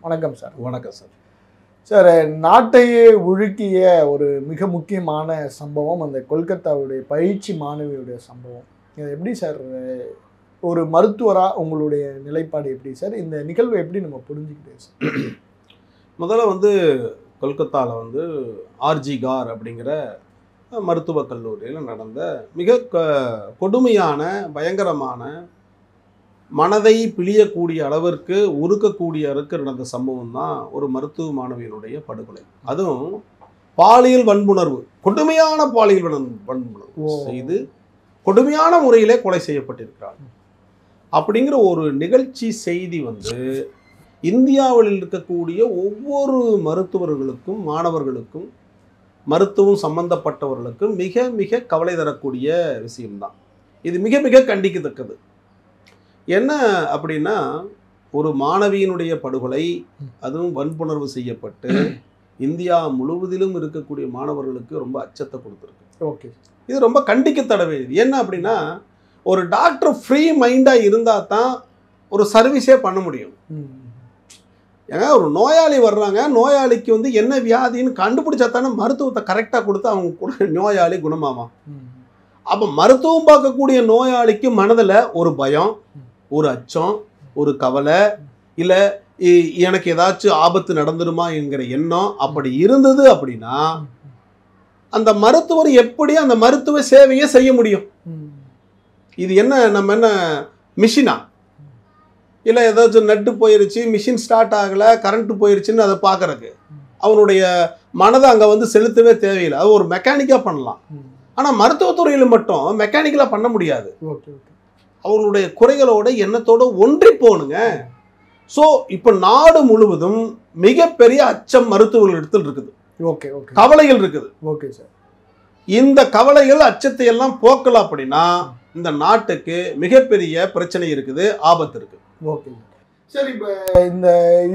வணக்கம் சார். வணக்கம் sir. Sir, நாட்டையே உலுக்கிய ஒரு மிக முக்கியமான சம்பவம் அந்த கொல்கத்தாவுடைய பயிற்சி மாணவியுடைய சம்பவம். இது எப்படி சார், ஒரு மருத்துவராக உங்களுடைய நிலைப்பாடு எப்படி சார்? இந்த நிகழ்வை எப்படி நம்ம புரிஞ்சுக்கிட்டே சார்? முதல்ல கொல்கத்தாவில் ஆர்ஜி கார் அப்படிங்கிற மருத்துவக் கல்லூரியில் நடந்த மிக கொடுமையான பயங்கரமான மனதை பிழியக்கூடிய அளவிற்கு உருக்கக்கூடிய அளவுக்கு நடந்த சம்பவம் தான் ஒரு மருத்துவ மாணவியினுடைய படுகொலை. அதுவும் பாலியல் வன்புணர்வு, கொடுமையான பாலியல் வன்புணர்வு செய்து கொடுமையான முறையிலே கொலை செய்யப்பட்டிருக்கிறார். அப்படிங்கிற ஒரு நிகழ்ச்சி செய்தி இந்தியாவில் இருக்கக்கூடிய ஒவ்வொரு மருத்துவர்களுக்கும் மாணவர்களுக்கும் மருத்துவம் சம்பந்தப்பட்டவர்களுக்கும் மிக மிக கவலை தரக்கூடிய விஷயம்தான். இது மிக மிக கண்டிக்கத்தக்கது. என்ன அப்படின்னா, ஒரு மாணவியினுடைய படுகொலை, அதுவும் வன்புணர்வு செய்யப்பட்டு இந்தியா முழுவதிலும் இருக்கக்கூடிய மாணவர்களுக்கு ரொம்ப அச்சத்தை கொடுத்துருக்கு. ஓகே, இது ரொம்ப கண்டிக்கத்தடவை. என்ன அப்படின்னா, ஒரு டாக்டர் ஃப்ரீ மைண்டாக இருந்தால் தான் ஒரு சர்வீஸே பண்ண முடியும். ஏங்க, ஒரு நோயாளி வர்றாங்க, நோயாளிக்கு என்ன வியாதின்னு கண்டுபிடிச்சா தானே மருத்துவத்தை கரெக்டாக கொடுத்து அவங்க கூட நோயாளி குணமாவான். அப்போ மருத்துவம் பார்க்கக்கூடிய நோயாளிக்கு மனதில் ஒரு பயம், ஒரு அச்சம், ஒரு கவலை, இல்லை எனக்கு ஏதாச்சும் ஆபத்து நடந்துருமா என்கிற எண்ணம் அப்படி இருந்தது அப்படின்னா அந்த மருத்துவர் எப்படி அந்த மருத்துவ சேவையை செய்ய முடியும்? இது நம்ம என்ன மிஷினா? இல்லை ஏதாச்சும் நட்டு போயிருச்சு, மிஷின் ஸ்டார்ட் ஆகலை, கரண்ட்டு போயிருச்சுன்னு அதை பார்க்குறக்கு அவனுடைய மனதை அங்கே செலுத்தவே தேவையில்லை. அது ஒரு மெக்கானிக்காக பண்ணலாம். ஆனால் மருத்துவத்துறையில் மட்டும் மெக்கானிக்கலாக பண்ண முடியாது. அவர்களுடைய குறைகளோட எண்ணத்தோடு ஒன்றி போகணுங்க. ஸோ இப்போ நாடு முழுவதும் மிகப்பெரிய அச்சம் மருத்துவர்கள் இடத்தில் இருக்குது. கவலைகள் இருக்குது. Okay sir. இந்த கவலைகள் அச்சத்தை எல்லாம் போக்கலாம் அப்படின்னா இந்த நாட்டுக்கு மிகப்பெரிய பிரச்சனை இருக்குது, ஆபத்து இருக்குது. Okay sir. இப்போ இந்த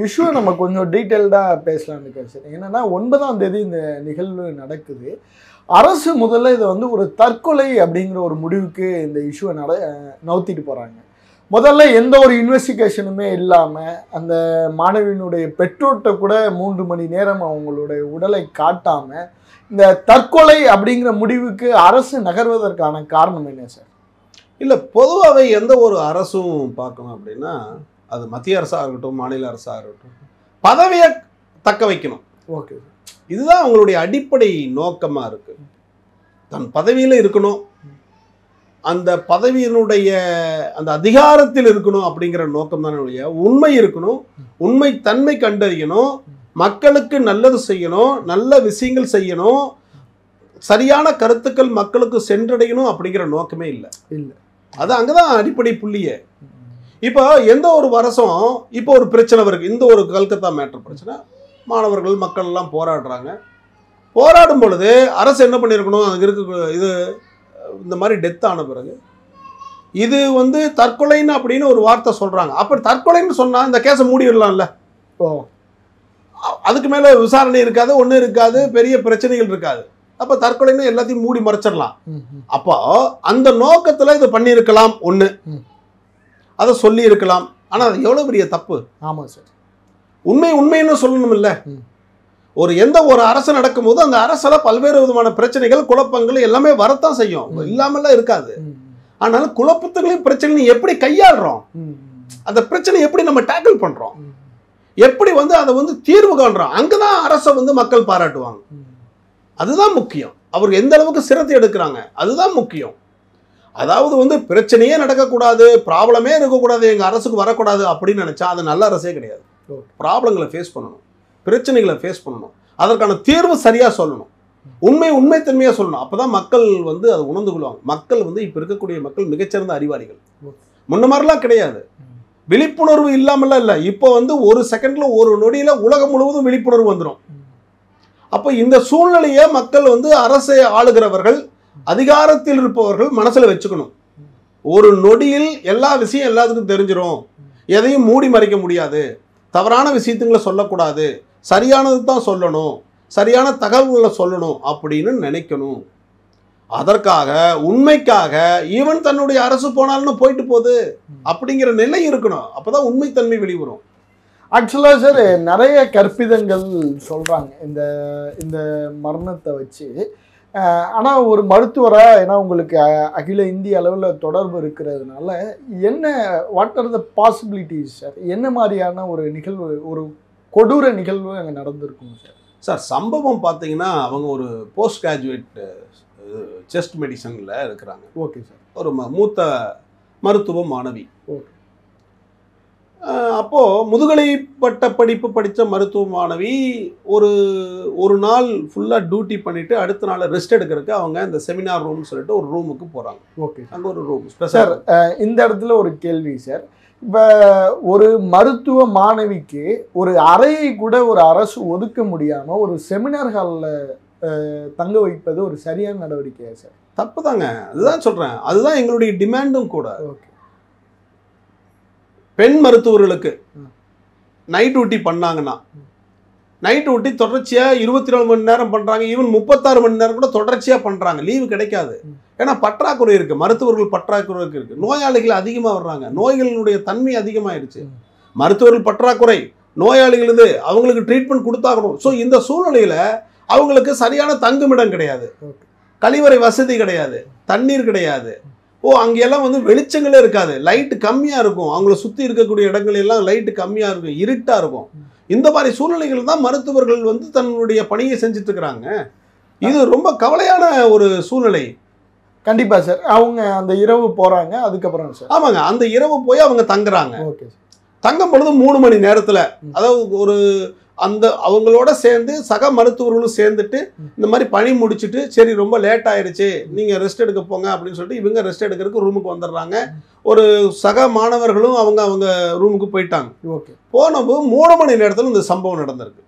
இஷ்யூ நம்ம கொஞ்சம் டீட்டெயில்டாக பேசலான்னு இருக்கேன் சார். என்னென்னா 9ஆம் தேதி இந்த நிகழ்வு நடக்குது. அரசு முதல்ல இதை ஒரு தற்கொலை அப்படிங்கிற ஒரு முடிவுக்கு இந்த இஷ்யூவை நவுத்திட்டு போகிறாங்க. முதல்ல எந்த ஒரு இன்வெஸ்டிகேஷனுமே இல்லாமல் அந்த மாணவியினுடைய பெற்றோர்கிட்ட கூட 3 மணி நேரம் அவங்களுடைய உடலை காட்டாமல் இந்த தற்கொலை அப்படிங்கிற முடிவுக்கு அரசு நகர்வதற்கான காரணம் என்ன சார்? இல்லை, பொதுவாகவே எந்த ஒரு அரசும் பார்க்கணும் அப்படின்னா, அது மத்திய அரசாக இருக்கட்டும், மாநில அரசாக இருக்கட்டும், பதவியை தக்க வைக்கணும். ஓகே, இதுதான் அவங்களுடைய அடிப்படை நோக்கமாக இருக்குது. தன் பதவியில் இருக்கணும், அந்த பதவியினுடைய அந்த அதிகாரத்தில் இருக்கணும் அப்படிங்கிற நோக்கம் தான். உண்மை இருக்கணும், உண்மை தன்மை கண்டறியணும், மக்களுக்கு நல்லது செய்யணும், நல்ல விஷயங்கள் செய்யணும், சரியான கருத்துக்கள் மக்களுக்கு சென்றடையணும் அப்படிங்கிற நோக்கமே இல்லை. அது அங்கதான் அடிப்படை புள்ளியே. இப்போ எந்த ஒரு வருஷம் இப்போ ஒரு பிரச்சனை வருது, இந்த ஒரு கல்கத்தா மேட்டர் பிரச்சனை, மாணவர்கள் மக்கள் எல்லாம் போராடுறாங்க. போராடும் பொழுது அரசு என்ன பண்ணியிருக்கணும், அங்கே இருக்க இது இந்த மாதிரி டெத் ஆன பிறகு இது தற்கொலைன்னு அப்படின்னு ஒரு வார்த்தை சொல்றாங்க. அப்படி தற்கொலைன்னு சொன்னா இந்த கேஸை மூடிடலாம்ல. அதுக்கு மேல விசாரணை இருக்காது, ஒன்றும் இருக்காது, பெரிய பிரச்சனைகள் இருக்காது. அப்ப தற்கொலைன்னு எல்லாத்தையும் மூடி மறைச்சிடலாம். அப்போ அந்த நோக்கத்துல இது பண்ணியிருக்கலாம், ஒண்ணு அதை சொல்லி இருக்கலாம். ஆனா அது எவ்வளவு பெரிய தப்பு. ஆமா சார். உண்மைன்னு சொல்லணும் இல்ல. எந்த ஒரு அரசு நடக்கும்போது அந்த அரசுல பல்வேறு விதமான பிரச்சனைகள், குழப்பங்கள் எல்லாமே வரத்தான் செய்யும், இல்லாமல்லாம் இருக்காது. ஆனாலும் குழப்பத்துகளையும் பிரச்சனையும் எப்படி கையாளுறோம், அந்த பிரச்சனை எப்படி நம்ம டேக்கிள் பண்றோம், எப்படி அதை தீர்வு காண்றோம், அங்கதான் அரசை மக்கள் பாராட்டுவாங்க. அதுதான் முக்கியம். அவர் எந்த அளவுக்கு சிரத்தை எடுக்கிறாங்க அதுதான் முக்கியம். அதாவது பிரச்சனையே நடக்கக்கூடாது, ப்ராப்ளமே இருக்கக்கூடாது, எங்க அரசுக்கு வரக்கூடாது அப்படின்னு நினைச்சா அது நல்ல அரசே கிடையாது. ப்ராப்ளங்களை ஃபேஸ் பண்ணணும், பிரச்சனைகளை ஃபேஸ் பண்ணணும், அதற்கான தீர்வு சரியா சொல்லணும், உண்மைத்தன்மையா சொல்லணும். அப்பதான் மக்கள் அதை உணர்ந்து கொள்வாங்க. மக்கள் இப்ப இருக்கக்கூடிய மக்கள் மிகச்சிறந்த அறிவாளிகள். முன்ன மாதிரிலாம் கிடையாது. விழிப்புணர்வு இல்லாமலாம் இல்லை. இப்போ ஒரு செகண்ட்ல ஒரு நொடியில உலகம் முழுவதும் விழிப்புணர்வு வந்துடும். அப்போ இந்த சூழ்நிலையை மக்கள் அரசை ஆளுகிறவர்கள், அதிகாரத்தில் இருப்பவர்கள் மனசுல வச்சுக்கணும். ஒரு நொடியில் எல்லா விஷயம் எல்லாத்துக்கும் தெரிஞ்சிடும், எதையும் மூடி மறைக்க முடியாது, தவறான விஷயத்துங்களை சொல்லக்கூடாது, சரியானது தான் சொல்லணும், சரியான தகவல்களை சொல்லணும் அப்படின்னு நினைக்கணும். அதற்காக உண்மைக்காக ஈவன் தன்னுடைய அரசு போனாலும் போயிட்டு போகுது அப்படிங்கிற நிலை இருக்கணும். அப்பதான் உண்மைத்தன்மை வெளிவரும். ஆக்சுவலாக சார் நிறைய கற்பிதங்கள் சொல்கிறாங்க இந்த இந்த மரணத்தை வச்சு. ஆனால் ஒரு மருத்துவராக, ஏன்னா உங்களுக்கு அகில இந்திய அளவில் தொடர்பு இருக்கிறதுனால, என்ன what are the possibilities sir? என்ன மாதிரியான ஒரு நிகழ்வு, ஒரு கொடூர நிகழ்வு அங்கே நடந்திருக்கும் சார்? சார் சம்பவம் பார்த்தீங்கன்னா அவங்க ஒரு போஸ்ட் கிராஜுவேட் செஸ்ட் மெடிசனில் இருக்கிறாங்க. Okay sir. ஒரு மூத்த மருத்துவ மாணவி. ஓகே. அப்போது முதுகலை பட்ட படிப்பு படித்த மருத்துவ மாணவி ஒரு நாள் ஃபுல்லாக டியூட்டி பண்ணிவிட்டு அடுத்த நாள் ரெஸ்ட் எடுக்கிறதுக்கு அவங்க இந்த செமினார் ரூம்னு சொல்லிட்டு ஒரு ரூமுக்கு போகிறாங்க. ஓகே. அங்கே ஒரு ரூம் சார். இந்த இடத்துல ஒரு கேள்வி சார். இப்போ ஒரு மருத்துவ மாணவிக்கு ஒரு அறையை கூட ஒரு அரசு ஒதுக்க முடியாமல் ஒரு செமினார் ஹாலில் தங்க வைப்பது ஒரு சரியான நடவடிக்கையா சார்? தப்பு தாங்க. அதுதான் சொல்கிறேன். அதுதான் எங்களுடைய டிமாண்டும் கூட. ஓகே. பெண் மருத்துவர்களுக்கு நைட் டியூட்டி பண்ணாங்கன்னா, நைட் டியூட்டி தொடர்ச்சியாக 24 மணி நேரம் பண்ணுறாங்க, ஈவன் 36 மணி நேரம் கூட தொடர்ச்சியாக பண்ணுறாங்க. லீவு கிடைக்காது. ஏன்னா பற்றாக்குறை இருக்குது, மருத்துவர்கள் பற்றாக்குறை இருக்குது, நோயாளிகள் அதிகமாக வர்றாங்க, நோய்களினுடைய தன்மை அதிகமாகிடுச்சு, மருத்துவர்கள் பற்றாக்குறை, நோயாளிகள் இது, அவங்களுக்கு ட்ரீட்மெண்ட் கொடுத்தாகணும். ஸோ இந்த சூழ்நிலையில் அவங்களுக்கு சரியான தங்குமிடம் கிடையாது, கழிவறை வசதி கிடையாது, தண்ணீர் கிடையாது. அங்கெல்லாம் வந்து வெளிச்சங்களே இருக்காது, லைட்டு கம்மியாக இருக்கும், அவங்கள சுற்றி இருக்கக்கூடிய இடங்கள் எல்லாம் லைட்டு கம்மியாக இருக்கும், இருட்டாக இருக்கும். இந்த மாதிரி சூழ்நிலைகள் தான் மருத்துவர்கள் வந்து தன்னுடைய பணியை செஞ்சுட்டு இருக்கிறாங்க. இது ரொம்ப கவலையான ஒரு சூழ்நிலை. கண்டிப்பா சார். அவங்க அந்த இரவு போறாங்க, அதுக்கப்புறம் சார். ஆமாங்க, அந்த இரவு போய் அவங்க தங்குறாங்க. ஓகே. தங்கும் பொழுது 3 மணி நேரத்தில், அதாவது அந்த அவங்களோட சேர்ந்து சக மருத்துவர்களும் சேர்ந்துட்டு இந்த மாதிரி பணி முடிச்சுட்டு, சரி ரொம்ப லேட் ஆயிடுச்சு, நீங்கள் ரெஸ்ட் எடுக்க போங்க அப்படின்னு சொல்லிட்டு இவங்க ரெஸ்ட் எடுக்கிறதுக்கு ரூமுக்கு வந்துடுறாங்க. ஒரு சக மாணவர்களும் அவங்க ரூமுக்கு போயிட்டாங்க. ஓகே. போனப்போ 3 மணி நேரத்தில் இந்த சம்பவம் நடந்திருக்கு.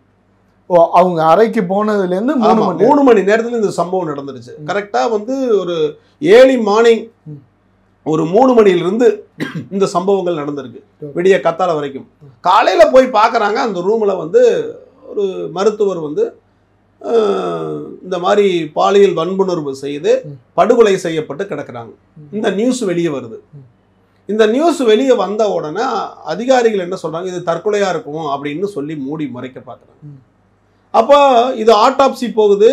அவங்க அறைக்கு போனதுலேருந்து 3 மணி நேரத்தில் இந்த சம்பவம் நடந்துருச்சு. கரெக்டாக வந்து ஒரு ஏர்லி மார்னிங் ஒரு 3 மணிலிருந்து இந்த சம்பவங்கள் நடந்திருக்கு, விடிய கத்தால வரைக்கும். காலையில் போய் பார்க்குறாங்க, அந்த ரூமில் வந்து ஒரு மருத்துவர் வந்து இந்த மாதிரி பாலியல் வன்புணர்வு செய்து படுகொலை செய்யப்பட்டு கிடக்கிறாங்க. இந்த நியூஸ் வெளியே வருது. இந்த நியூஸ் வெளியே வந்த உடனே அதிகாரிகள் என்ன சொல்கிறாங்க, இது தற்கொலையாக இருக்கும் அப்படின்னு சொல்லி மூடி மறைக்க பார்க்குறாங்க. அப்போ இது ஆட்டாப்சி போகுது,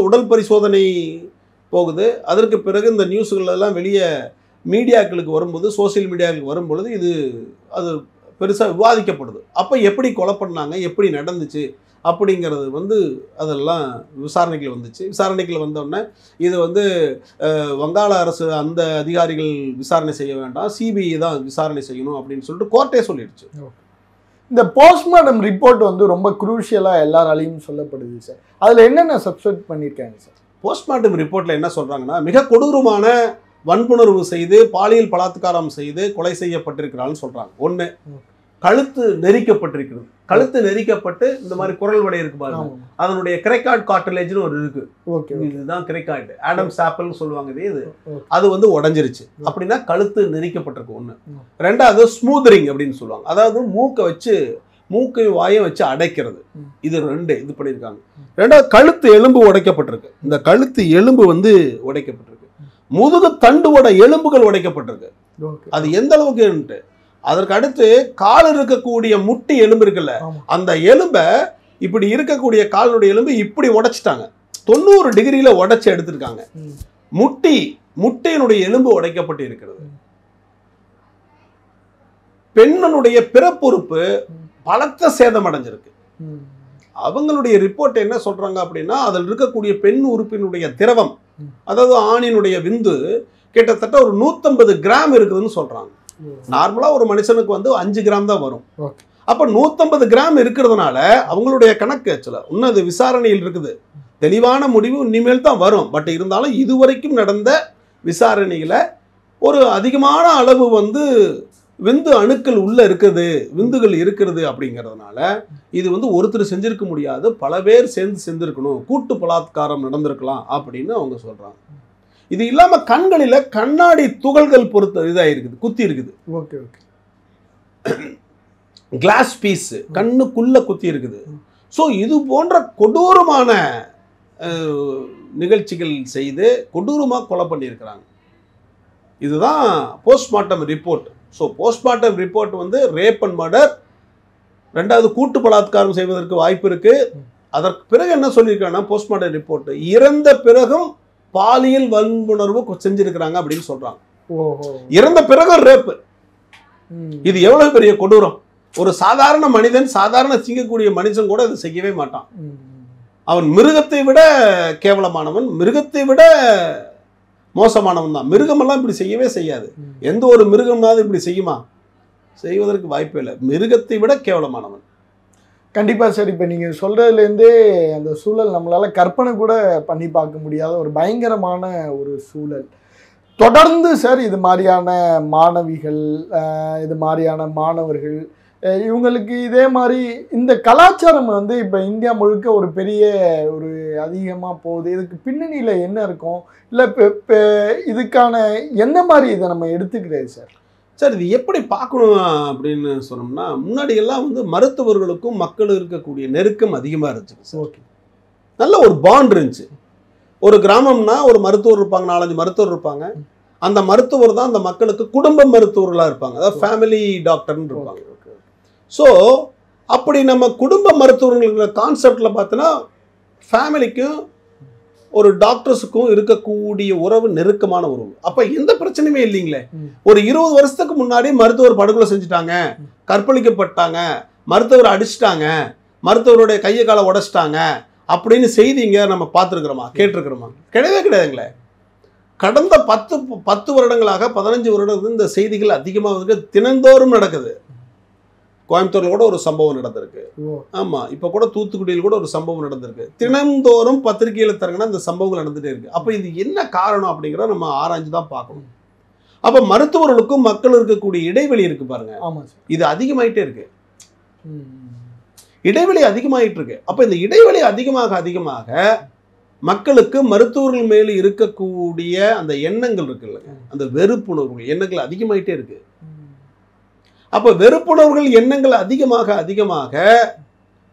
உடல் பரிசோதனை போகுது. அதற்கு பிறகு இந்த நியூஸுகள் எல்லாம் வெளியே மீடியாக்களுக்கு வரும்போது, சோசியல் மீடியாவுக்கு வரும்பொழுது அது பெருசாக விவாதிக்கப்படுது. அப்போ எப்படி கொலை பண்ணாங்க, எப்படி நடந்துச்சு அப்படிங்கிறது வந்து அதெல்லாம் விசாரணைகள் வந்துச்சு. விசாரணைகள் வந்தோடனே இது வந்து வங்காள அரசு அந்த அதிகாரிகள் விசாரணை செய்ய வேண்டாம், சிபிஐ தான் விசாரணை செய்யணும் அப்படின்னு சொல்லிட்டு கோர்ட்டே சொல்லிடுச்சு. இந்த போஸ்ட்மார்ட்டம் ரிப்போர்ட் வந்து ரொம்ப குரூஷியலாக எல்லாராலையும் சொல்லப்படுது சார். அதில் என்னென்ன சப்ஸ்டிட் பண்ணியிருக்காங்க சார்? போஸ்ட்மார்ட்டம் ரிப்போர்ட்டில் என்ன சொல்கிறாங்கன்னா, மிக கொடூரமான வன்புணர்வு செய்து பாலியல் பலாத்காரம் செய்து கொலை செய்யப்பட்டிருக்கிறான்னு சொல்கிறாங்க. ஒன்று, கழுத்து நெரிக்கப்பட்டிருக்கிறது. கழுத்து நெரிக்கப்பட்டு இந்த மாதிரி குரல் வடை இருக்கு பாருங்க, அதனுடைய கிரைகார்ட் கார்டிலேஜ்னு ஒரு இருக்கு. இதுதான் கிரைகார்ட், ஆடம்ஸ் ஆப்பிள்னு சொல்லுவாங்க. இது அது வந்து உடஞ்சிருச்சு அப்படின்னா கழுத்து நெரிக்கப்பட்டிருக்கு. ஒன்று. ரெண்டாவது ஸ்மூதரிங் அப்படின்னு சொல்லுவாங்க, அதாவது மூக்கை வச்சு மூக்கை வாயை வச்சு அடைக்கிறது. இது இது பண்ணியிருக்காங்க. ரெண்டாவது கழுத்து எலும்பு உடைக்கப்பட்டிருக்கு. இந்த கழுத்து எலும்பு வந்து உடைக்கப்பட்டிருக்கு. முதுகு தண்டுவோட எலும்புகள் உடைக்கப்பட்டிருக்கு. அது எந்த அளவுக்கு, அதற்கு அடுத்து கால் இருக்கக்கூடிய முட்டி எலும்பு இருக்குல்ல, அந்த எலும்பை இப்படி இருக்கக்கூடிய காலுடைய எலும்பு இப்படி உடைச்சிட்டாங்க, 90 டிகிரியில உடைச்சு எடுத்திருக்காங்க. முட்டையினுடைய எலும்பு உடைக்கப்பட்டு இருக்கிறது. பெண்ணுடைய பிறப்புறுப்பு பலத்த சேதம் அடைஞ்சிருக்கு. அவங்களுடைய ரிப்போர்ட் என்ன சொல்றாங்க அப்படின்னா, அதில் இருக்கக்கூடிய பெண் உறுப்பினுடைய திரவம், அதாவது ஆணினுடைய விந்து கிட்டத்தட்ட ஒரு 150 கிராம் இருக்குதுன்னு சொல்றாங்க. நார்மலா ஒரு மனுஷனுக்கு வந்து 5 கிராம் தான் வரும். அப்ப 150 கிராம் இருக்கிறதுனால அவங்களுடைய கணக்கு இன்னும் அது விசாரணையில் இருக்குது. தெளிவான முடிவு இனிமேல் தான் வரும். பட் இருந்தாலும் இதுவரைக்கும் நடந்த விசாரணையில ஒரு அதிகமான அளவு வந்து விந்து அணுக்கள் உள்ள இருக்குது, விந்துகள் இருக்கிறது அப்படிங்கிறதுனால இது வந்து ஒருத்தர் செஞ்சிருக்க முடியாது, பல பேர் சேர்ந்து செஞ்சிருக்கணும், கூட்டு பலாத்காரம் நடந்திருக்கலாம் அப்படின்னு அவங்க சொல்றாங்க. இது இல்லாம கண்களில கண்ணாடி துகள்கள் பொறுத்த இதாயிருக்குது, குத்தி இருக்குது. Okay okay. கிளாஸ் பீஸ் கண்ணுக்குள்ள குத்தி இருக்குது. ஸோ இது போன்ற கொடூரமான நிகழ்ச்சிகள் செய்து கொடூரமாக கொலை பண்ணியிருக்கிறாங்க. இதுதான் postmortem report. So postmortem report வந்து ரேப் அண்ட் மர்டர் ரெண்டாவது கூட்டு பலாத்காரம் செய்வதற்கு வாய்ப்பு இருக்கு. அதற்கு பிறகு என்ன சொல்லியிருக்காங்கன்னா போஸ்ட்மார்ட்டம் ரிப்போர்ட் இறந்த பிறகும் பாலியல் வன்புணர்வு செஞ்சிருக்கிறாங்க அப்படின்னு சொல்றாங்க. இறந்த பிறகு ரேப்பு. இது எவ்வளவு பெரிய கொடூரம். ஒரு சாதாரண மனிதன், சாதாரண சிங்கக்கூடிய மனுஷன் கூட இதை செய்யவே மாட்டான். அவன் மிருகத்தை விட கேவலமானவன், மிருகத்தை விட மோசமானவன் தான். மிருகமெல்லாம் இப்படி செய்யவே செய்யாது. எந்த ஒரு மிருகம்னாவது இப்படி செய்யுமா? செய்வதற்கு வாய்ப்பே இல்லை. மிருகத்தை விட கேவலமானவன். கண்டிப்பாக சார். இப்போ நீங்கள் சொல்கிறதுலேருந்தே அந்த சூழல் நம்மளால் கற்பனை கூட பண்ணி பார்க்க முடியாத ஒரு பயங்கரமான ஒரு சூழல். தொடர்ந்து சார் இது மாதிரியான மாணவிகள், இது மாதிரியான மாணவர்கள், இவங்களுக்கு இதே மாதிரி இந்த கலாச்சாரம் வந்து இப்போ இந்தியா முழுக்க ஒரு பெரிய ஒரு அதிகமாக போகுது. இதுக்கு பின்னணியில் என்ன இருக்கும்? இல்லை இப்போ இதுக்கான என்ன மாதிரி இதை நம்ம எடுத்துக்கிறது சார்? சார், இது எப்படி பார்க்கணும் அப்படின்னு சொன்னோம்னா, முன்னாடி எல்லாம் வந்து மருத்துவர்களுக்கும் மக்கள் இருக்கக்கூடிய நெருக்கம் அதிகமாக இருந்துச்சு. ஓகே, நல்ல ஒரு பாண்ட் இருந்துச்சு. ஒரு கிராமம்னா ஒரு மருத்துவர் இருப்பாங்க, 4-5 மருத்துவர் இருப்பாங்க. அந்த மருத்துவர் தான் அந்த மக்களுக்கு குடும்ப மருத்துவர்களாக இருப்பாங்க, அதாவது ஃபேமிலி டாக்டர்னு இருப்பாங்க. ஸோ அப்படி நம்ம குடும்ப மருத்துவர்கள கான்செப்டில் பார்த்தோன்னா ஃபேமிலிக்கும் ஒரு டாக்டர்ஸுக்கும் இருக்கக்கூடிய உறவு நெருக்கமான உறவு. அப்போ எந்த பிரச்சனையுமே இல்லைங்களே. ஒரு 20 வருஷத்துக்கு முன்னாடி மருத்துவர் படுகொலை செஞ்சுட்டாங்க, கற்பழிக்கப்பட்டாங்க, மருத்துவர் அடிச்சிட்டாங்க, மருத்துவருடைய கையை காலை உடைச்சிட்டாங்க அப்படின்னு செய்திங்க நம்ம பார்த்துருக்குறோமா, கேட்டிருக்கிறோமா? கிடையவே கிடையாதுங்களே. கடந்த 10 வருடங்களாக 15 வருடங்கள் இந்த செய்திகள் அதிகமாக தினந்தோறும் நடக்குது. கோயம்புத்தூர்ல கூட ஒரு சம்பவம் நடந்திருக்கு. ஆமா, இப்ப கூட தூத்துக்குடியில் கூட ஒரு சம்பவம் நடந்திருக்கு. தினந்தோறும் பத்திரிகையில தரங்கன்னா இந்த சம்பவங்கள் நடந்துட்டே இருக்கு. அப்ப இது என்ன காரணம் அப்படிங்கிறத நம்ம ஆராய்ஞ்சு தான் பார்க்கணும். அப்ப மருத்துவர்களுக்கும் மக்கள் இருக்கக்கூடிய இடைவெளி இருக்கு பாருங்க, இது அதிகமாயிட்டே இருக்கு. இடைவெளி அதிகமாயிட்டு இருக்கு. அப்ப இந்த இடைவெளி அதிகமாக அதிகமாக மக்களுக்கு மருத்துவர்கள் மேல இருக்கக்கூடிய அந்த எண்ணங்கள் இருக்குல்ல, அந்த வெறுப்புணர்வு எண்ணங்கள் அதிகமாயிட்டே இருக்கு. அப்ப வெறுப்புணர்வுகள் எண்ணங்கள் அதிகமாக அதிகமாக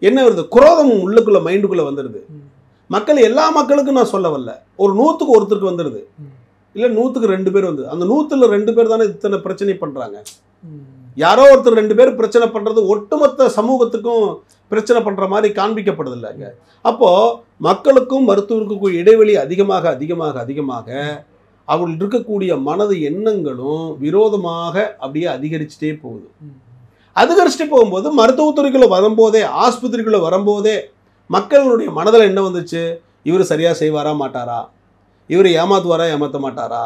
என்ன வருது? குரோதம் உள்ளுக்குள்ள மைண்டுக்குள்ள வந்துடுது. மக்கள் எல்லா மக்களுக்கும் நான் சொல்ல வரல, ஒரு 100க்கு ஒருத்தருக்கு வந்துடுது, இல்ல 100க்கு 2 பேர் வந்து, அந்த 100ல 2 பேர் தானே இத்தனை பிரச்சனை பண்றாங்க. யாரோ ஒருத்தர் 2 பேர் பிரச்சனை பண்றது ஒட்டுமொத்த சமூகத்துக்கும் பிரச்சனை பண்ற மாதிரி காண்பிக்கப்படுது இல்லைங்க. அப்போ மக்களுக்கும் மருத்துவருக்கும் இடைவெளி அதிகமாக அதிகமாக அதிகமாக அவர்கள் இருக்கக்கூடிய மனது எண்ணங்களும் விரோதமாக அப்படியே அதிகரிச்சுட்டே போகுது. அதிகரிச்சுட்டு போகும்போது மருத்துவத்துறைக்குள்ள வரும்போதே, ஆஸ்பத்திரிக்குள்ள வரும்போதே மக்களுடைய மனதில் என்ன வந்துச்சு? இவர் சரியா செய்வாரா மாட்டாரா, இவர் ஏமாத்துவாரா ஏமாற்ற மாட்டாரா,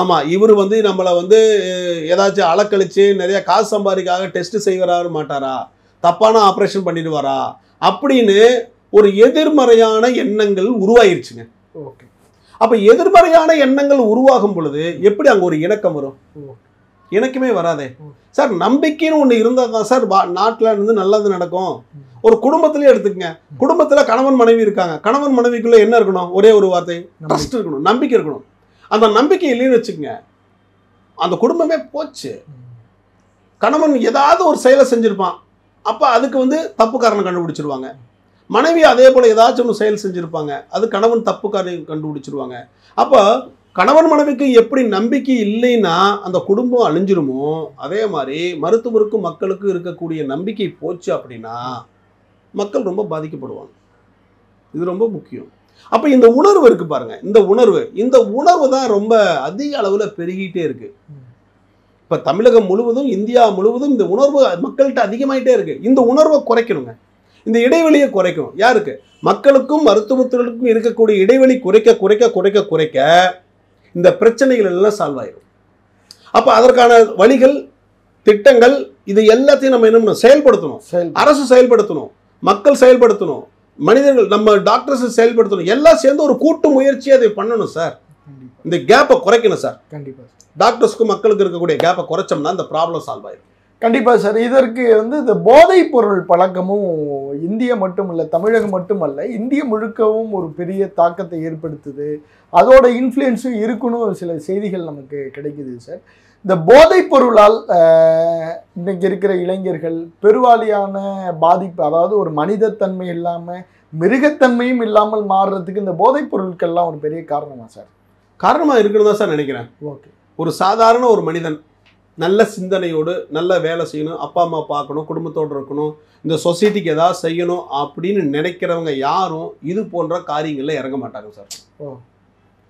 ஆமா இவர் வந்து நம்மளை வந்து ஏதாச்சும் அலக்கழிச்சு நிறைய காசு சம்பாதிக்காக டெஸ்ட் செய்வாரா மாட்டாரா, தப்பான ஆப்ரேஷன் பண்ணிடுவாரா அப்படின்னு ஒரு எதிர்மறையான எண்ணங்கள் உருவாயிருச்சுங்க. ஓகே, அப்ப எதிர்மறையான எண்ணங்கள் உருவாகும் பொழுது எப்படி அங்க ஒரு இணக்கம் வரும்? இணக்கமே வராதே சார். நம்பிக்கைன்னு ஒண்ணு இருந்தா தான் சார் நாட்டுல இருந்து நல்லது நடக்கும். ஒரு குடும்பத்திலேயே எடுத்துக்கங்க, குடும்பத்துல கணவன் மனைவி இருக்காங்க, கணவன் மனைவிக்குள்ள என்ன இருக்கணும்? ஒரே ஒரு வார்த்தை, ட்ரஸ்ட் இருக்கணும், நம்பிக்கை இருக்கணும். அந்த நம்பிக்கை இல்லைன்னு வச்சுக்கங்க, அந்த குடும்பமே போச்சு. கணவன் ஏதாவது ஒரு செயலை செஞ்சிருப்பான், அப்ப அதுக்கு வந்து தப்பு காரணம் கண்டுபிடிச்சிருவாங்க. மனைவி அதே போல ஏதாச்சும் ஒன்று செயல் செஞ்சிருப்பாங்க, அது கணவன் தப்புக்காரன் கண்டுபிடிச்சிருவாங்க. அப்போ கணவன் மனைவிக்கு எப்படி நம்பிக்கை இல்லைன்னா அந்த குடும்பம் அழிஞ்சிருமோ, அதே மாதிரி மருத்துவருக்கும் மக்களுக்கும் இருக்கக்கூடிய நம்பிக்கை போச்சு அப்படின்னா மக்கள் ரொம்ப பாதிக்கப்படுவாங்க. இது ரொம்ப முக்கியம். அப்போ இந்த உணர்வு இருக்கு பாருங்க, இந்த உணர்வு தான் ரொம்ப அதிக அளவில் பெருகிட்டே இருக்கு. இப்போ தமிழகம் முழுவதும், இந்தியா முழுவதும் இந்த உணர்வு மக்கள்கிட்ட அதிகமாயிட்டே இருக்கு. இந்த உணர்வை குறைக்கணுங்க, இந்த இடைவெளியை குறைக்கணும். யாருக்கு? மக்களுக்கும் மருத்துவர்களுக்கும் இருக்கக்கூடிய இடைவெளி குறைக்க குறைக்க குறைக்க குறைக்க இந்த பிரச்சனைகள் எல்லாம் சால்வ் ஆயிடும். அப்ப அதற்கான வழிகள், திட்டங்கள், இது எல்லாத்தையும் நம்ம என்ன பண்ணணும்? செயல்படுத்தணும். அரசு செயல்படுத்தணும், மக்கள் செயல்படுத்தணும், மனிதர்கள் நம்ம டாக்டர்ஸ் செயல்படுத்தணும். எல்லாம் சேர்ந்து ஒரு கூட்டு முயற்சி அதை பண்ணணும் சார். இந்த கேப்பை குறைக்கணும் சார். கண்டிப்பா டாக்டர்ஸ்க்கும் மக்களுக்கு இருக்கக்கூடிய கேப்பை குறைச்சோம்னா இந்த ப்ராப்ளம் சால்வ் ஆயிடும். கண்டிப்பாக சார். இதற்கு வந்து இந்த போதைப் பொருள் பழக்கமும் இந்தியா மட்டும் இல்லை, தமிழகம் மட்டுமல்ல, இந்திய முழுக்கவும் ஒரு பெரிய தாக்கத்தை ஏற்படுத்துது. அதோட இன்ஃப்ளூயன்ஸும் இருக்குன்னு சில செய்திகள் நமக்கு கிடைக்குது சார். இந்த போதைப் பொருளால் இன்னைக்கு இருக்கிற இளைஞர்கள் பெருவாரியான பாதிப்பு, அதாவது ஒரு மனிதத்தன்மை இல்லாமல் மிருகத்தன்மையும் இல்லாமல் மாறுறதுக்கு இந்த போதைப் பொருட்கள்லாம் ஒரு பெரிய காரணமா சார்? காரணமாக இருக்குன்னு தான் சார் நினைக்கிறேன். ஓகே, ஒரு சாதாரண ஒரு மனிதன் நல்ல சிந்தனையோடு நல்ல வேலை செய்யணும், அப்பா அம்மா பார்க்கணும், குடும்பத்தோடு இருக்கணும், இந்த சொசைட்டிக்கு ஏதாவது செய்யணும் அப்படின்னு நினைக்கிறவங்க யாரும் இது போன்ற காரியங்களில் இறங்க மாட்டாங்க சார்.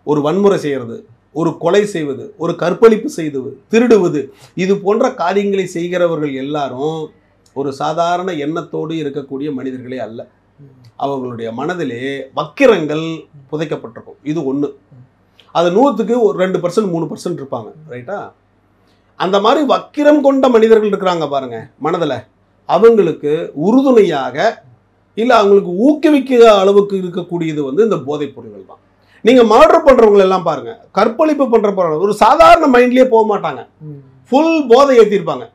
ஒரு வன்முறை செய்கிறது, ஒரு கொலை செய்வது, ஒரு கற்பழிப்பு செய்வது, திருடுவது, இது போன்ற காரியங்களை செய்கிறவர்கள் எல்லாரும் ஒரு சாதாரண எண்ணத்தோடு இருக்கக்கூடிய மனிதர்களே அல்ல. அவர்களுடைய மனதிலே வக்கிரங்கள் புதைக்கப்பட்டிருக்கும். இது ஒன்று. அது 100க்கு ஒரு 2% 3% இருப்பாங்க, ரைட்டா? அந்த மாதிரி வக்கிரம் கொண்ட மனிதர்கள் இருக்கிறாங்க பாருங்க மனதில், அவங்களுக்கு உறுதுணையாக இல்லை அவங்களுக்கு ஊக்குவிக்கிற அளவுக்கு இருக்கக்கூடியது வந்து இந்த போதைப் பொருள்கள் தான். நீங்கள் மர்டர் பண்ணுறவங்க எல்லாம் பாருங்க, கற்பழிப்பு பண்ணுற ஒரு சாதாரண மைண்ட்லேயே போக மாட்டாங்க, ஃபுல் போதை ஏற்றிருப்பாங்க,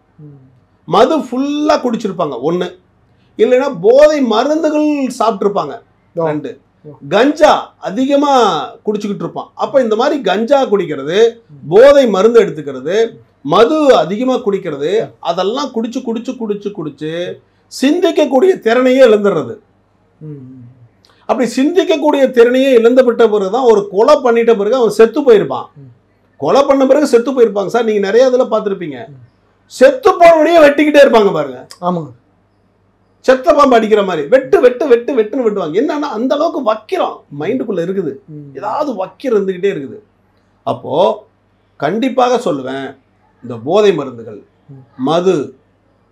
மது ஃபுல்லாக குடிச்சிருப்பாங்க, ஒன்று. இல்லைன்னா போதை மருந்துகள் சாப்பிட்ருப்பாங்க, 2. கஞ்சா அதிகமாக குடிச்சுக்கிட்டு இருப்பான். அப்போ இந்த மாதிரி கஞ்சா குடிக்கிறது, போதை மருந்து எடுத்துக்கிறது, மது அதிகமாக குடிக்கிறது, அதெல்லாம் குடிச்சு குடிச்சு குடிச்சு குடிச்சு சிந்திக்கக்கூடிய திறனையே இழந்துடுறது. அப்படி சிந்திக்கக்கூடிய திறனையே இழந்துவிட்ட பிறகு தான் ஒரு கொலை பண்ணிட்ட பிறகு அவன் செத்து போயிருப்பான். கொலை பண்ண பிறகு செத்து போயிருப்பாங்க சார். நீங்கள் நிறைய இதில் பார்த்துருப்பீங்க, செத்து போனவனையே வெட்டிக்கிட்டே இருப்பாங்க பாருங்க. ஆமாம், செத்த பாம்பு அடிக்கிற மாதிரி வெட்டு வெட்டு வெட்டு வெட்டுன்னு வெட்டுவாங்க. என்னன்னா அந்த அளவுக்கு வக்கிரம் மைண்டுக்குள்ள இருக்குது, ஏதாவது வக்கிரம் இருந்துகிட்டே இருக்குது. அப்போ கண்டிப்பாக சொல்லுவேன், இந்த போதை மருந்துகள், மது,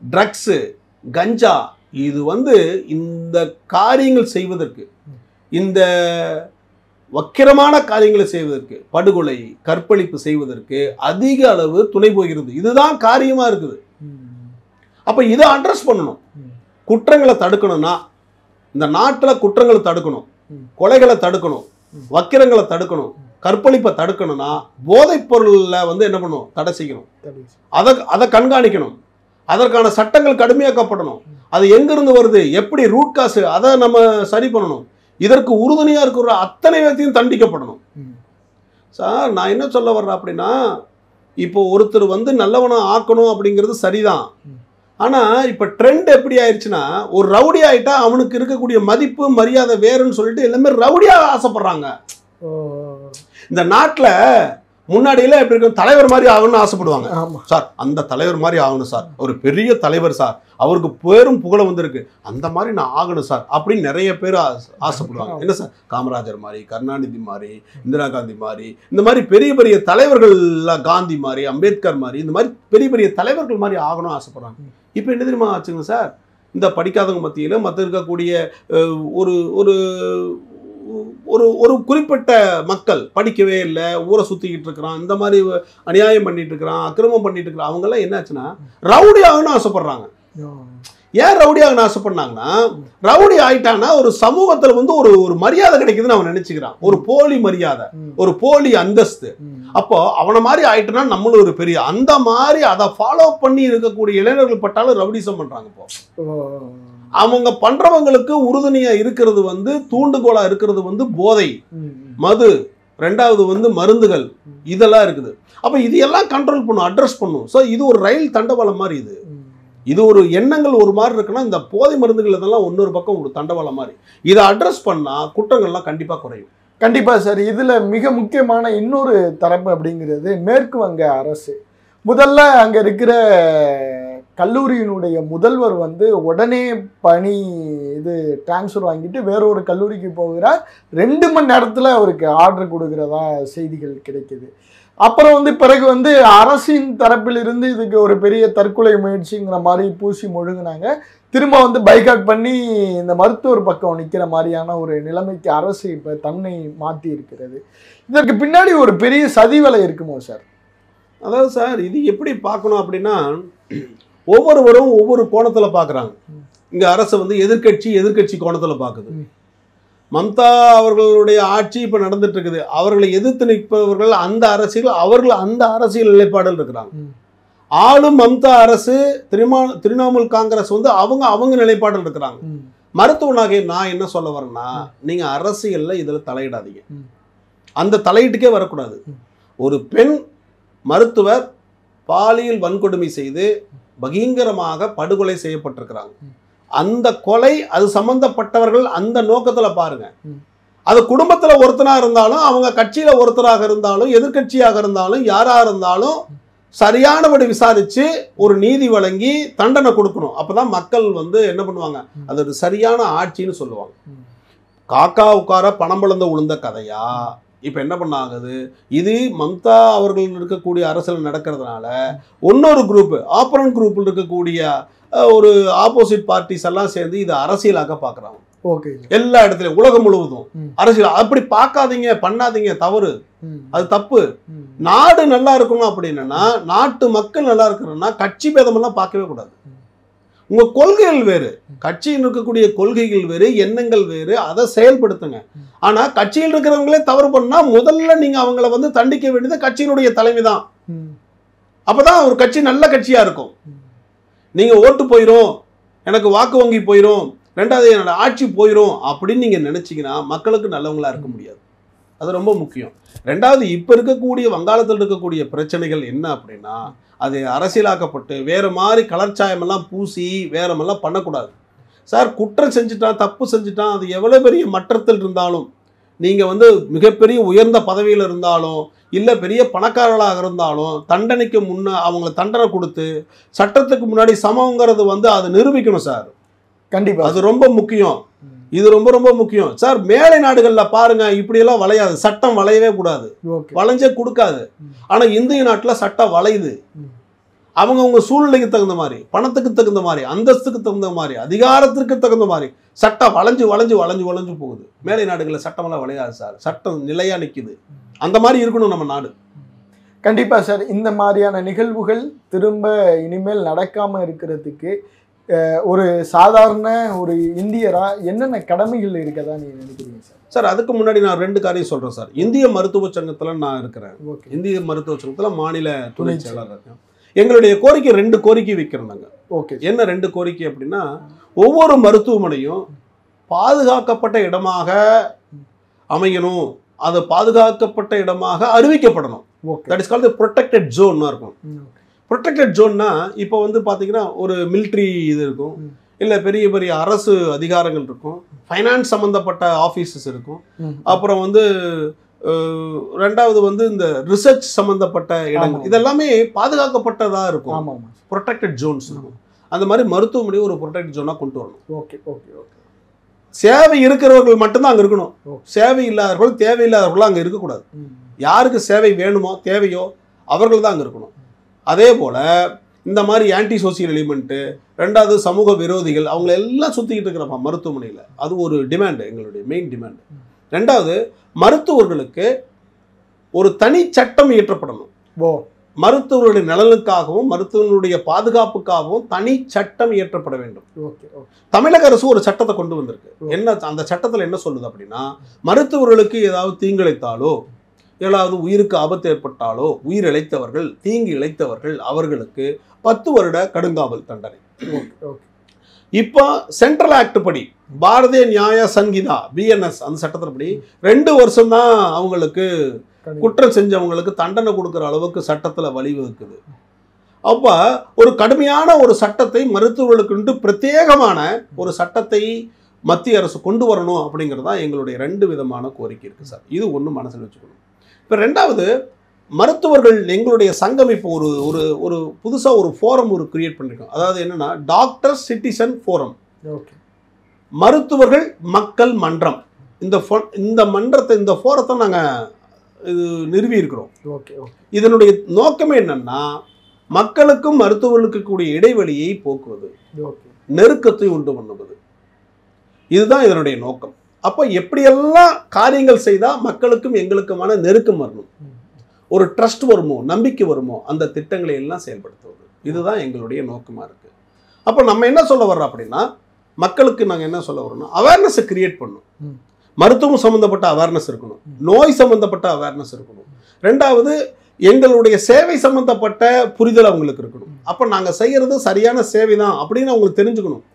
ட்ரக்ஸு, கஞ்சா, இது வந்து இந்த காரியங்கள் செய்வதற்கு, இந்த வக்கிரமான காரியங்களை செய்வதற்கு, படுகொலை கற்பழிப்பு செய்வதற்கு அதிக அளவு துணை போகிறது. இதுதான் காரியமா இருக்குது. அப்ப இதை அட்ரஸ் பண்ணணும். குற்றங்களை தடுக்கணும்னா, இந்த நாட்டில் குற்றங்களை தடுக்கணும், கொலைகளை தடுக்கணும், வக்கிரங்களை தடுக்கணும், கற்பழிப்பை தடுக்கணும்னா போதைப் பொருளில் வந்து என்ன பண்ணணும், தடை செய்யணும், அதை கண்காணிக்கணும், அதற்கான சட்டங்கள் கடுமையாக்கப்படணும். அது எங்கிருந்து வருது, எப்படி ரூட் காசு, அதை நம்ம சரி பண்ணணும். இதற்கு உறுதுணையாக இருக்கிற அத்தனை பேர்த்தையும் தண்டிக்கப்படணும். சார் நான் என்ன சொல்ல வர்றேன் அப்படின்னா, இப்போ ஒருத்தர் வந்து நல்லவனை ஆக்கணும் அப்படிங்கிறது சரிதான். ஆனால் இப்போ ட்ரெண்ட் எப்படி ஆயிடுச்சுன்னா, ஒரு ரவுடி ஆகிட்டா அவனுக்கு இருக்கக்கூடிய மதிப்பு மரியாதை வேறுன்னு சொல்லிட்டு எல்லாமே ரவுடியாக ஆசைப்படுறாங்க. இந்த நாட்டில் முன்னாடியெல்லாம் எப்படி இருக்கும், தலைவர் மாதிரி ஆகணும்னு ஆசைப்படுவாங்க. சார் அந்த தலைவர் மாதிரி ஆகணும் சார், ஒரு பெரிய தலைவர் சார், அவருக்கு பேரும் புகழ வந்திருக்கு, அந்த மாதிரி நான் ஆகணும் சார் அப்படின்னு நிறைய பேர் ஆசைப்படுவாங்க. என்ன சார், காமராஜர் மாதிரி, கருணாநிதி மாதிரி, இந்திரா காந்தி மாதிரி, இந்த மாதிரி பெரிய பெரிய தலைவர்கள், காந்தி மாதிரி, அம்பேத்கர் மாதிரி, இந்த மாதிரி பெரிய பெரிய தலைவர்கள் மாதிரி ஆகணும்னு ஆசைப்படுறாங்க. இப்போ என்ன தெரியுமா ஆச்சுங்க சார், இந்த படிக்காதவங்க மத்தியில் மற்ற இருக்கக்கூடிய ஒரு ஒரு ஒரு குறிப்பிட்ட மக்கள், படிக்கவே இல்லை, ஊரை சுற்றிக்கிட்டு இருக்கிறான், இந்த மாதிரி அநியாயம் பண்ணிட்டு இருக்கிறான், அக்கிரமம் பண்ணிட்டு இருக்கிறான், அவங்கெல்லாம் என்னாச்சுன்னா ரவுடி ஆகணும்னு ஆசைப்படுறாங்க. ஏன் ரவுடி ஆகணும்னு ஆசைப்படுறாங்கன்னா, ரவுடி ஆயிட்டான்னா ஒரு சமூகத்தில் வந்து ஒரு மரியாதை கிடைக்குதுன்னு அவன் நினைச்சுக்கிறான், ஒரு போலி மரியாதை, ஒரு போலி அந்தஸ்து. அப்போ அவனை மாதிரி ஆயிட்டுனா நம்மளும் ஒரு பெரிய, அந்த மாதிரி அதை ஃபாலோ பண்ணி இருக்கக்கூடிய இளைஞர்கள் பட்டாலும் ரவுடிசம் பண்றாங்க. இப்போ அவங்க பண்றவங்களுக்கு உறுதுணையா இருக்கிறது வந்து, தூண்டுகோலா இருக்கிறது வந்து போதை, மது, 2வது வந்து மருந்துகள், இதெல்லாம் இருக்குது. அப்ப இதையெல்லாம் கண்ட்ரோல் பண்ணும், அட்ரஸ் பண்ணும். ஸோ இது ஒரு ரயில் தண்டவாளம் மாதிரி, இது ஒரு எண்ணங்கள் ஒரு மாதிரி இருக்குன்னா, இந்த போதை மருந்துகள் இதெல்லாம் இன்னொரு பக்கம் ஒரு தண்டவாளம் மாதிரி. இதை அட்ரஸ் பண்ணா குற்றங்கள்லாம் கண்டிப்பா குறையும். கண்டிப்பா சார். இதுல மிக முக்கியமான இன்னொரு தரப்பு அப்படிங்கிறது மேற்கு வங்க அரசு. முதல்ல அங்க இருக்கிற கல்லூரியினுடைய முதல்வர் வந்து உடனே பணி டிரான்ஸ்ஃபர் வாங்கிட்டு வேற ஒரு கல்லூரிக்கு போகிறார். 2 மணி நேரத்தில் அவருக்கு ஆர்டர் கொடுக்கிறதா செய்திகள் கிடைக்குது. அப்புறம் வந்து பிறகு வந்து அரசின் தரப்பிலிருந்து இதுக்கு ஒரு பெரிய தற்கொலை முயற்சிங்கிற மாதிரி பூசி முழுங்கினாங்க. திரும்ப வந்து பைகாட் பண்ணி இந்த மருத்துவர் பக்கம் நிற்கிற மாதிரியான ஒரு நிலைமைக்கு அரசு இப்போ தன்னை மாற்றி இருக்கிறது. இதற்கு பின்னாடி ஒரு பெரிய சதிவலை இருக்குமோ சார்? அதாவது சார், இது எப்படி பார்க்கணும் அப்படின்னா, ஒவ்வொருவரும் ஒவ்வொரு கோணத்தில் பார்க்குறாங்க. இங்கே அரசு வந்து எதிர்கட்சி கோணத்தில் பார்க்குது. மம்தா அவர்களுடைய ஆட்சி இப்போ நடந்துட்டு இருக்குது. அவர்களை எதிர்த்து நிற்பவர்கள் அந்த அவர்கள் அந்த அரசியல் நிலைப்பாடில் இருக்கிறாங்க. ஆளும் மம்தா அரசு, திரிணாமுல் காங்கிரஸ் வந்து அவங்க நிலைப்பாடில் இருக்கிறாங்க. மருத்துவனாக நான் என்ன சொல்ல வரேன்னா, நீங்க அரசியல்ல இதுல தலையிடாதீங்க, அந்த தலையீட்டுக்கே வரக்கூடாது. ஒரு பெண் மருத்துவர் பாலியல் வன்கொடுமை செய்து பகிங்கரமாக படுகொலை செய்யப்பட்டிருக்கிறாங்க. அந்த கொலை, அது சம்பந்தப்பட்டவர்கள் அந்த நோக்கத்தில் பாருங்க. அது குடும்பத்தில் ஒருத்தனாக இருந்தாலும், அவங்க கட்சியில் ஒருத்தராக இருந்தாலும், எதிர்கட்சியாக இருந்தாலும், யாராக இருந்தாலும் சரியானபடி விசாரிச்சு ஒரு நீதி வழங்கி தண்டனை கொடுக்கணும். அப்பதான் மக்கள் வந்து என்ன பண்ணுவாங்க, அது ஒரு சரியான ஆட்சின்னு சொல்லுவாங்க. காக்கா உட்கார பணம் பழந்த உளுந்த கதையா இப்ப என்ன பண்ணாகுது, இது மம்தா அவர்கள் இருக்கக்கூடிய அரசியல் நடக்கிறதுனால இன்னொரு குரூப் ஆப்பரண்ட் குரூப்ல இருக்கக்கூடிய ஒரு ஆப்போசிட் பார்ட்டிஸ் எல்லாம் சேர்ந்து இதை அரசியலாக்க பாக்குறாங்க. ஓகே, எல்லா இடத்துலயும் உலகம் முழுவதும் அரசியல். அப்படி பார்க்காதீங்க, பண்ணாதீங்க, தவறு, அது தப்பு. நாடு நல்லா இருக்கணும் அப்படின்னா, நாட்டு மக்கள் நல்லா இருக்கணும்னா கட்சி பேதம் எல்லாம் பார்க்கவே கூடாது. உங்க கொள்கைகள் வேறு, கட்சியில் இருக்கக்கூடிய கொள்கைகள் வேறு, எண்ணங்கள் வேறு, அதை செயல்படுத்துங்க. ஆனா கட்சியில் இருக்கிறவங்களே தவறு பண்ணா முதல்ல நீங்க அவங்கள வந்து தண்டிக்க வேண்டியது கட்சியினுடைய தலைமை தான். அப்பதான் ஒரு கட்சி நல்ல கட்சியா இருக்கும். நீங்க ஓட்டு போயிரும், எனக்கு வாக்கு வங்கி போயிரும், ரெண்டாவது என்னோட ஆட்சி போயிரும் அப்படின்னு நீங்க நினைச்சீங்கன்னா மக்களுக்கு நல்லவங்களா இருக்க முடியாது. அது ரொம்ப முக்கியம். ரெண்டாவது, இப்ப இருக்கக்கூடிய வங்காளத்தில் இருக்கக்கூடிய பிரச்சனைகள் என்ன அப்படின்னா, அது அரசியலாக்கப்பட்டு வேற மாதிரி கலர்ச்சாயம் எல்லாம் பூசி வேற மாதிரிலாம் பண்ணக்கூடாது சார். குற்றம் செஞ்சுட்டான், தப்பு செஞ்சுட்டான், அது எவ்வளவு பெரிய மட்டத்தில் இருந்தாலும், நீங்க வந்து மிகப்பெரிய உயர்ந்த பதவியில் இருந்தாலும் இல்ல பெரிய பணக்காரர்களாக இருந்தாலும் தண்டனைக்கு முன்ன அவங்களை தண்டனை கொடுத்து சட்டத்துக்கு முன்னாடி சமங்கிறது வந்து அதை நிரூபிக்கணும் சார். கண்டிப்பா, அது ரொம்ப முக்கியம். இது ரொம்ப ரொம்ப முக்கியம் சார். மேலை நாடுகள்ல பாருங்க, இப்படி எல்லாம் வளையாது, சட்டம் வளையவே கூடாது, வளைஞ்சே கொடுக்காது. ஆனா இந்திய நாட்டுல சட்டம் வளையுது. அவங்க சூழ்நிலைக்கு தகுந்த மாதிரி, பணத்துக்கு தகுந்த மாதிரி, அந்தஸ்துக்கு தகுந்த மாதிரி, அதிகாரத்திற்கு தகுந்த மாதிரி சட்டம் வளைஞ்சு வளைஞ்சு வளைஞ்சு வளைஞ்சு போகுது. மேலை நாடுகளில் சட்டம் எல்லாம் வளையாது சார், சட்டம் நிலையா நிக்குது. அந்த மாதிரி இருக்கணும் நம்ம நாடு. கண்டிப்பா சார். இந்த மாதிரியான நிகழ்வுகள் திரும்ப இனிமேல் நடக்காம இருக்கிறதுக்கு ஒரு சாதாரண ஒரு இந்தியரா என்னென்ன கடமைகள் இருக்கதா நீங்க நினைக்கிறீங்க சார்? சார், அதுக்கு முன்னாடி நான் 2 காரியம் சொல்றேன் சார். இந்திய மருத்துவ சங்கத்துல நான் இருக்கிறேன். இந்திய மருத்துவ சங்கத்துல மாநில துணை செயலாளர் இருக்கேன். எங்களுடைய கோரிக்கை 2 கோரிக்கை வைக்கிறோம் நாங்க. ஓகே, என்ன 2 கோரிக்கை அப்படின்னா, ஒவ்வொரு மருத்துவமனையும் பாதுகாக்கப்பட்ட இடமாக அமையணும், அது பாதுகாக்கப்பட்ட இடமாக அறிவிக்கப்படணும். That is called protected zone இருக்கும். ப்ரொடெக்டட் ஜோன்னா இப்போ வந்து பார்த்தீங்கன்னா ஒரு மிலிட்ரி இது இருக்கும், இல்லை பெரிய பெரிய அரசு அதிகாரங்கள் இருக்கும், ஃபைனான்ஸ் சம்மந்தப்பட்ட ஆஃபீஸஸ் இருக்கும், அப்புறம் வந்து ரெண்டாவது வந்து இந்த ரிசர்ச் சம்மந்தப்பட்ட இடங்கள், இதெல்லாமே பாதுகாக்கப்பட்டதாக இருக்கும், ப்ரொடெக்டட் ஜோன்ஸ் இருக்கும். அந்த மாதிரி மருத்துவமனை ஒரு ப்ரொடெக்டட் ஜோனாக கொண்டு வரணும். Okay okay okay. சேவை இருக்கிறவர்கள் மட்டும்தான் அங்கே இருக்கணும், சேவை இல்லாதவர்கள் தேவையில்லாதவர்களும் அங்கே இருக்கக்கூடாது. யாருக்கு சேவை வேணுமோ தேவையோ அவர்கள் தான் அங்கே இருக்கணும். அதே போல் இந்த மாதிரி ஆன்டி சோசியல் எலிமெண்ட்டு, ரெண்டாவது சமூக விரோதிகள், அவங்கள எல்லாம் சுற்றிக்கிட்டு இருக்கிறப்ப மருத்துவமனையில், அது ஒரு டிமாண்டு, எங்களுடைய மெயின் டிமாண்டு. ரெண்டாவது, மருத்துவர்களுக்கு ஒரு தனி சட்டம் இயற்றப்படணும். மருத்துவர்களுடைய நலனுக்காகவும் மருத்துவர்களுடைய பாதுகாப்புக்காகவும் தனி சட்டம் இயற்றப்பட வேண்டும். தமிழக அரசு ஒரு சட்டத்தை கொண்டு வந்திருக்கு. என்ன அந்த சட்டத்தில் என்ன சொல்லுது அப்படின்னா, மருத்துவர்களுக்கு ஏதாவது தீங்கிழைத்தாலோ, ஏதாவது உயிருக்கு ஆபத்து ஏற்பட்டாலோ, உயிர் இழைத்தவர்கள், தீங்கு இழைத்தவர்கள், அவர்களுக்கு 10 வருட கடுங்காவல் தண்டனை. இப்போ சென்ட்ரல் ஆக்ட் படி, பாரதிய நியாய சங்கீதா பிஎன்எஸ் அந்த சட்டத்தின்படி 2 வருஷம் தான் அவங்களுக்கு குற்றம் செஞ்சவங்களுக்கு தண்டனை கொடுக்குற அளவுக்கு சட்டத்தில் வழிவகுக்குது. அப்போ ஒரு கடுமையான ஒரு சட்டத்தை மருத்துவர்களுக்கு பிரத்யேகமான ஒரு சட்டத்தை மத்திய அரசு கொண்டு வரணும் அப்படிங்கிறது தான் எங்களுடைய 2 விதமான கோரிக்கை இருக்குது சார். இது ஒன்று மனசில் வச்சுக்கணும். இப்போ ரெண்டாவது, மருத்துவர்கள் எங்களுடைய சங்கம் இப்போ ஒரு ஒரு ஒரு புதுசாக ஒரு ஃபோரம் ஒரு கிரியேட் பண்ணியிருக்கோம். அதாவது என்னென்னா, டாக்டர் சிட்டிசன் ஃபோரம், மருத்துவர்கள் மக்கள் மன்றம். இந்த மன்றத்தை, இந்த ஃபோரத்தை நாங்கள் இது நிறுவி இருக்கிறோம். இதனுடைய நோக்கமே என்னன்னா, மக்களுக்கும் மருத்துவர்களுக்கு கூடிய இடைவெளியை போக்குவது, நெருக்கத்தை உண்டு பண்ணுவது. இதுதான் இதனுடைய நோக்கம். அப்போ எப்படியெல்லாம் காரியங்கள் செய்தால் மக்களுக்கும் எங்களுக்குமான நெருக்கம் வரணும், ஒரு ட்ரஸ்ட் வருமோ, நம்பிக்கை வருமோ, அந்த திட்டங்களை எல்லாம் செயல்படுத்துவது. இதுதான் எங்களுடைய நோக்கமாக இருக்குது. அப்போ நம்ம என்ன சொல்ல வர்றோம் அப்படின்னா, மக்களுக்கு நாங்கள் என்ன சொல்ல வரோம்னா, அவேர்னஸை கிரியேட் பண்ணணும். மருத்துவம் சம்மந்தப்பட்ட அவேர்னஸ் இருக்கணும், நோய் சம்மந்தப்பட்ட அவேர்னஸ் இருக்கணும், ரெண்டாவது எங்களுடைய சேவை சம்மந்தப்பட்ட புரிதல் அவங்களுக்கு இருக்கணும். அப்போ நாங்கள் செய்கிறது சரியான சேவை தான் அப்படின்னு அவங்களுக்கு தெரிஞ்சுக்கணும்.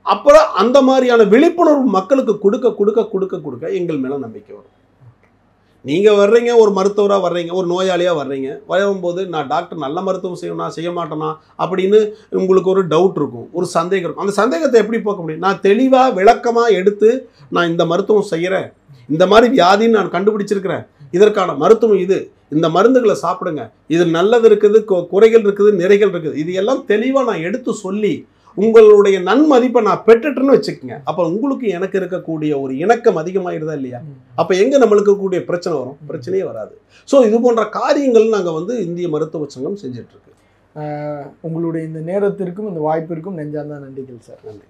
அப்புறம் அந்த மாதிரியான விழிப்புணர்வு மக்களுக்கு கொடுக்க கொடுக்க கொடுக்க கொடுக்க எங்கள் மேலே நம்பிக்கை வரும். நீங்கள் வர்றீங்க, ஒரு மருத்துவராக வர்றீங்க, ஒரு நோயாளியாக வர்றீங்க, வரும்போது நான் டாக்டர் நல்ல மருத்துவம் செய்யணும்னா செய்ய மாட்டேனா அப்படின்னு உங்களுக்கு ஒரு டவுட் இருக்கும், ஒரு சந்தேகம் இருக்கும். அந்த சந்தேகத்தை எப்படி போக்க முடியும்? நான் தெளிவாக விளக்கமாக எடுத்து, நான் இந்த மருத்துவம் செய்கிறேன், இந்த மாதிரி வியாதின்னு நான் கண்டுபிடிச்சிருக்கிறேன், இதற்கான மருத்துவம் இது, இந்த மருந்துகளை சாப்பிடுங்க, இதில் நல்லது இருக்குது, குறைகள் இருக்குது, நிறைகள் இருக்குது, இது எல்லாம் தெளிவாக நான் எடுத்து சொல்லி உங்களுடைய நன்மதிப்பை நான் பெற்றுட்டேன்னு வச்சுக்கோங்க. அப்போ உங்களுக்கு எனக்கு இருக்கக்கூடிய ஒரு இணக்கம் அதிகமாகிடுதா இல்லையா? அப்போ எங்கே நம்மளுக்கு இருக்கக்கூடிய பிரச்சனை வரும்? பிரச்சனையே வராது. ஸோ இது போன்ற காரியங்கள் நாங்கள் வந்து இந்திய மருத்துவ சங்கம் செஞ்சிட்ருக்கு. உங்களுடைய இந்த நேரத்திற்கும் இந்த வாய்ப்பிற்கும் நெஞ்சார்ந்த நன்றிகள் சார். நன்றி.